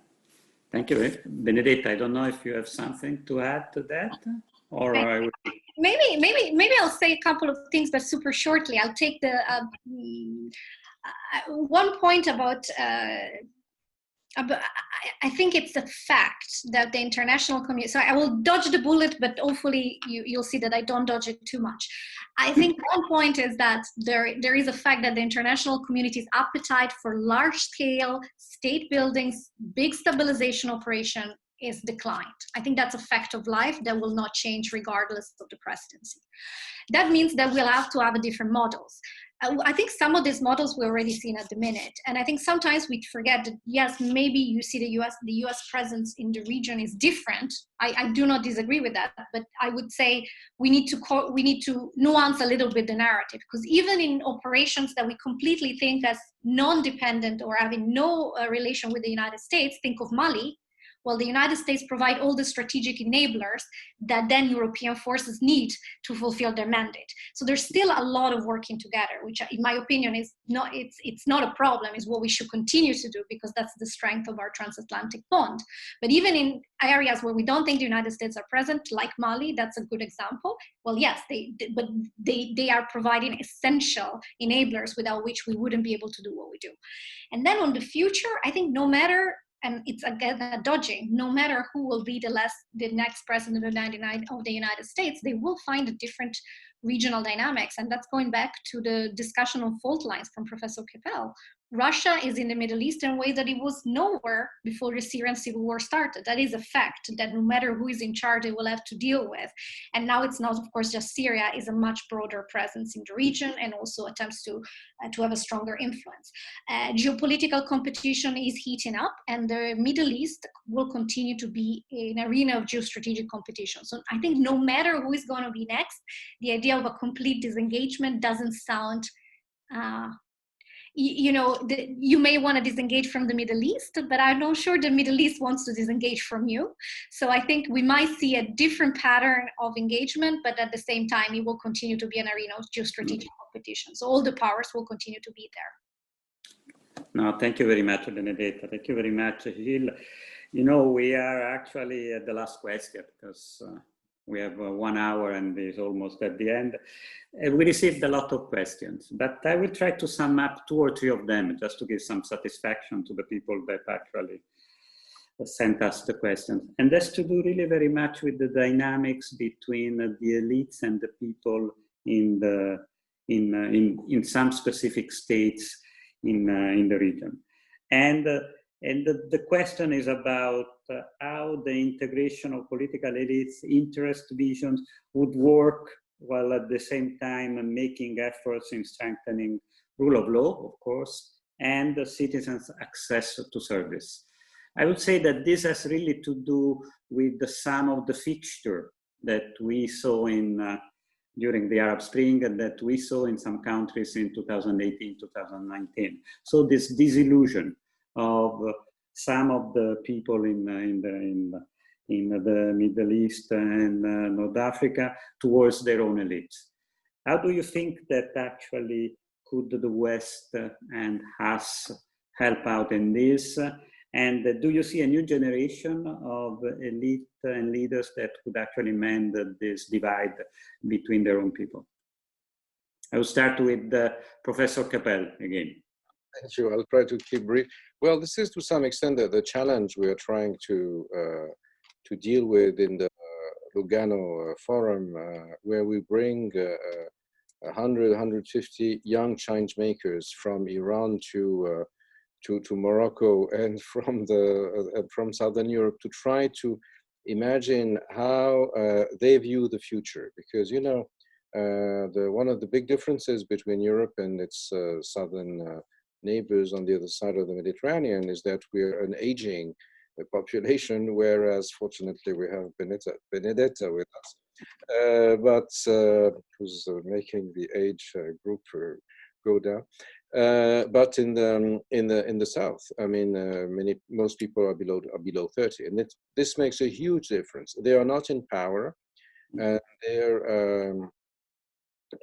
thank you, Benedetta. I don't know if you have something to add to that, or I would. Maybe I'll say a couple of things, but super shortly. I'll take the one point about. I think it's the fact that the international community, so I will dodge the bullet, but hopefully you'll see that I don't dodge it too much. I think one point is that there is a fact that the international community's appetite for large-scale state buildings, big stabilization operation is declined. I think that's a fact of life that will not change regardless of the presidency. That means that we'll have to have different models. I think some of these models we're already seeing at the minute. And I think sometimes we forget that, yes, maybe you see the US presence in the region is different. I do not disagree with that, but I would say we need to nuance a little bit the narrative, because even in operations that we completely think as non-dependent or having no relation with the United States, think of Mali. Well, the United States provide all the strategic enablers that then European forces need to fulfill their mandate. So there's still a lot of working together, which in my opinion is not, it's not a problem, it's what we should continue to do, because that's the strength of our transatlantic bond. But even in areas where we don't think the United States are present, like Mali, that's a good example. Well, yes, they are providing essential enablers without which we wouldn't be able to do what we do. And then on the future, I think no matter, and it's again a dodging, no matter who will be the next president of the United States, they will find a different regional dynamics. And that's going back to the discussion on fault lines from Professor Kepel. Russia is in the Middle East in a way that it was nowhere before the Syrian civil war started. That is a fact that no matter who is in charge, they will have to deal with. And now it's not, of course, just Syria, is a much broader presence in the region and also attempts to have a stronger influence. Geopolitical competition is heating up, and the Middle East will continue to be an arena of geostrategic competition. So I think no matter who is going to be next, the idea of a complete disengagement doesn't sound you may want to disengage from the Middle East, but I'm not sure the Middle East wants to disengage from you. So I think we might see a different pattern of engagement, but at the same time, it will continue to be an arena of geostrategic competition. So all the powers will continue to be there. No, thank you very much, Benedetta. Thank you very much, Gilles. We are actually at the last question, because we have 1 hour and it's almost at the end. We received a lot of questions, but I will try to sum up 2 or 3 of them just to give some satisfaction to the people that actually sent us the questions. And that's to do really very much with the dynamics between the elites and the people in some specific states in the region. And the question is about how the integration of political elites' interest visions would work, while at the same time making efforts in strengthening rule of law, of course, and the citizens' access to service. I would say that this has really to do with the sum of the fixture that we saw in during the Arab Spring and that we saw in some countries in 2018, 2019. So this disillusion of some of the people in the Middle East and North Africa towards their own elites. How do you think that actually could the West and us help out in this? And do you see a new generation of elite and leaders that could actually mend this divide between their own people? I will start with Professor Kepel again. Thank you. I'll try to keep brief. Well, this is to some extent the challenge we are trying to deal with in the Lugano Forum, where we bring 100, 150 young change makers from Iran to Morocco and from Southern Europe to try to imagine how they view the future. Because, you know, one of the big differences between Europe and its southern neighbors on the other side of the Mediterranean is that we're an aging population, whereas fortunately we have Benedetta with us, who's making the age group go down. But in the south, I mean, most people are below 30, and this makes a huge difference. They are not in power, and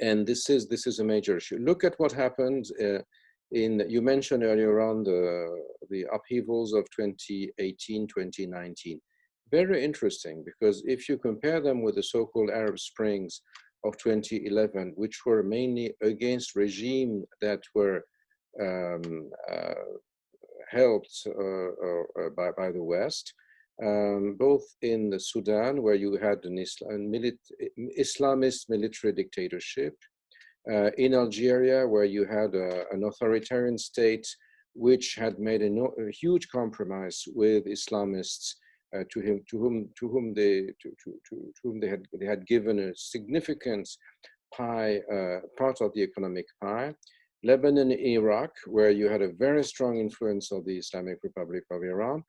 and this is a major issue. Look at what happened you mentioned earlier on the upheavals of 2018, 2019. Very interesting, because if you compare them with the so-called Arab Springs of 2011, which were mainly against regime that were helped by the West, both in the Sudan, where you had an Islamist military dictatorship, in Algeria, where you had an authoritarian state which had made a huge compromise with Islamists, to whom they had given a significant part of the economic pie. Lebanon, Iraq, where you had a very strong influence of the Islamic Republic of Iran.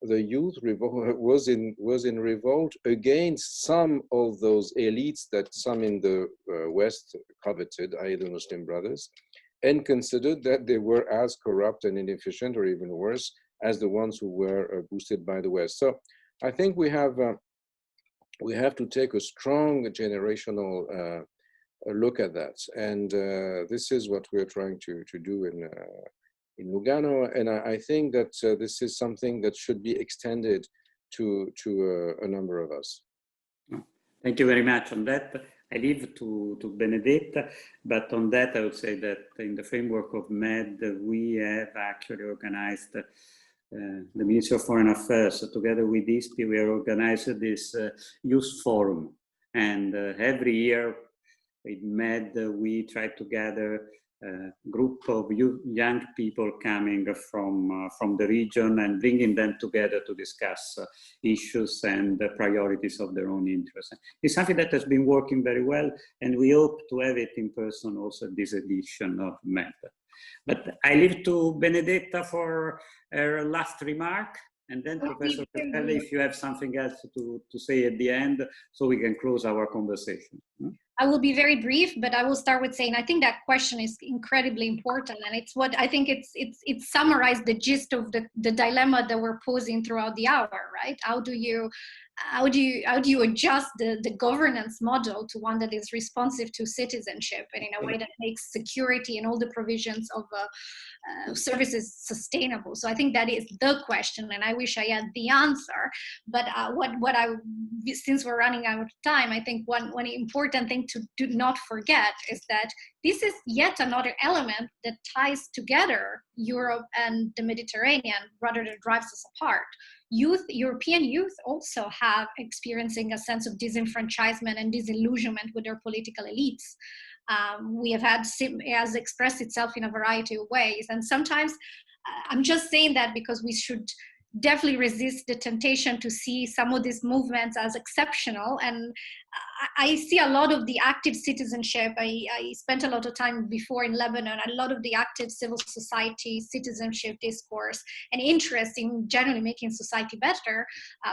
The youth was in revolt against some of those elites that some in the West coveted, i.e. the Muslim Brothers, and considered that they were as corrupt and inefficient, or even worse, as the ones who were boosted by the West. So I think we have to take a strong generational look at that, and this is what we're trying to do in Lugano, and I think that this is something that should be extended to a number of us. Thank you very much on that. I leave to Benedetta, but on that I would say that in the framework of MED, we have actually organized the Ministry of Foreign Affairs. So together with ISPI, we are organizing this youth forum, and every year in MED, we try to gather group of young people coming from the region and bringing them together to discuss issues and priorities of their own interests. It's something that has been working very well, and we hope to have it in person also this edition of MED. But I leave to Benedetta for her last remark, and then Professor Kepel, if you have something else to say at the end, so we can close our conversation. I will be very brief, but I will start with saying I think that question is incredibly important, and it's what I think it summarized the gist of the dilemma that we're posing throughout the hour, right? How do you adjust the governance model to one that is responsive to citizenship and in a way that makes security and all the provisions of services sustainable? So I think that is the question, and I wish I had the answer. But since we're running out of time, I think one important thing to do not forget is that this is yet another element that ties together Europe and the Mediterranean rather than drives us apart. European youth also have experiencing a sense of disenfranchisement and disillusionment with their political elites. We have had, as expressed itself in a variety of ways. And sometimes I'm just saying that because we should definitely resist the temptation to see some of these movements as exceptional. And I see a lot of the active citizenship. I spent a lot of time before in Lebanon, a lot of the active civil society citizenship discourse and interest in generally making society better.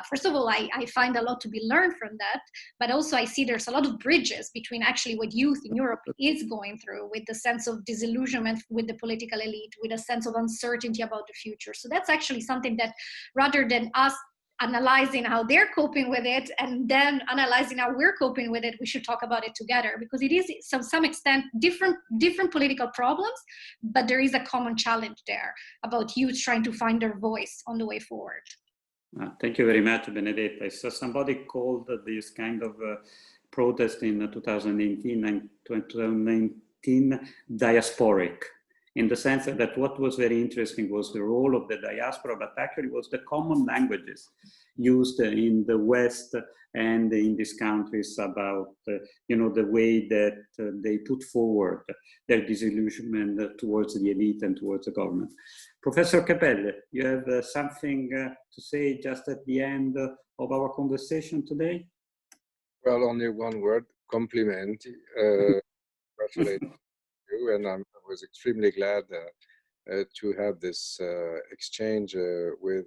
First of all, I find a lot to be learned from that, but also I see there's a lot of bridges between actually what youth in Europe is going through, with the sense of disillusionment with the political elite, with a sense of uncertainty about the future. So that's actually something that, rather than us analyzing how they're coping with it and then analyzing how we're coping with it, we should talk about it together, because it is to some extent different political problems, but there is a common challenge there about youth trying to find their voice on the way forward. Thank you very much, Benedetta. So somebody called this kind of protest in 2018 and 2019 diasporic, in the sense that what was very interesting was the role of the diaspora, but actually was the common languages used in the West and in these countries about, the way that they put forward their disillusionment towards the elite and towards the government. Professor Kepel, you have something to say just at the end of our conversation today? Well, only one word: compliment. Congratulate you, and I was extremely glad to have this exchange with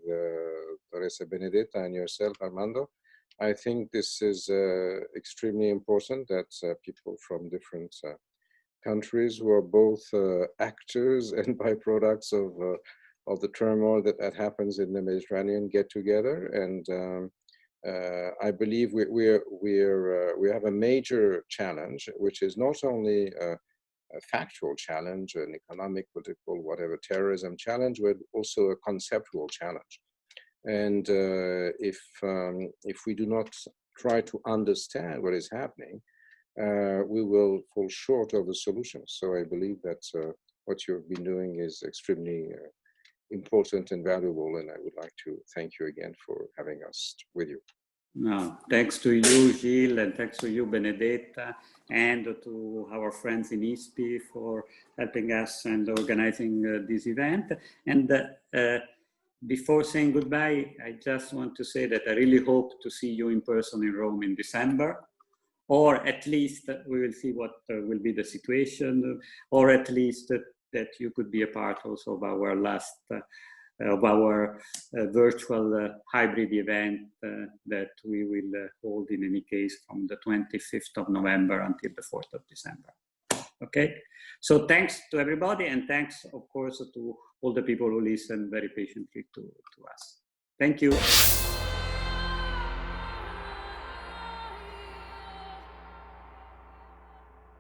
Teresa, Benedetta, and yourself, Armando. I think this is extremely important that people from different countries who are both actors and byproducts of the turmoil that happens in the Mediterranean get together. And I believe we have a major challenge, which is not only a factual challenge, an economic, political, whatever, terrorism challenge, but also a conceptual challenge. And if we do not try to understand what is happening, we will fall short of the solutions. So I believe that what you've been doing is extremely important and valuable, and I would like to thank you again for having us with you. No, thanks to you, Gilles, and thanks to you, Benedetta, and to our friends in ISPI for helping us and organizing this event. And before saying goodbye, I just want to say that I really hope to see you in person in Rome in December, or at least we will see what will be the situation, or at least that you could be a part also of our last virtual hybrid event that we will hold in any case from the 25th of November until the 4th of December. Okay, so thanks to everybody, and thanks of course to all the people who listen very patiently to us. Thank you.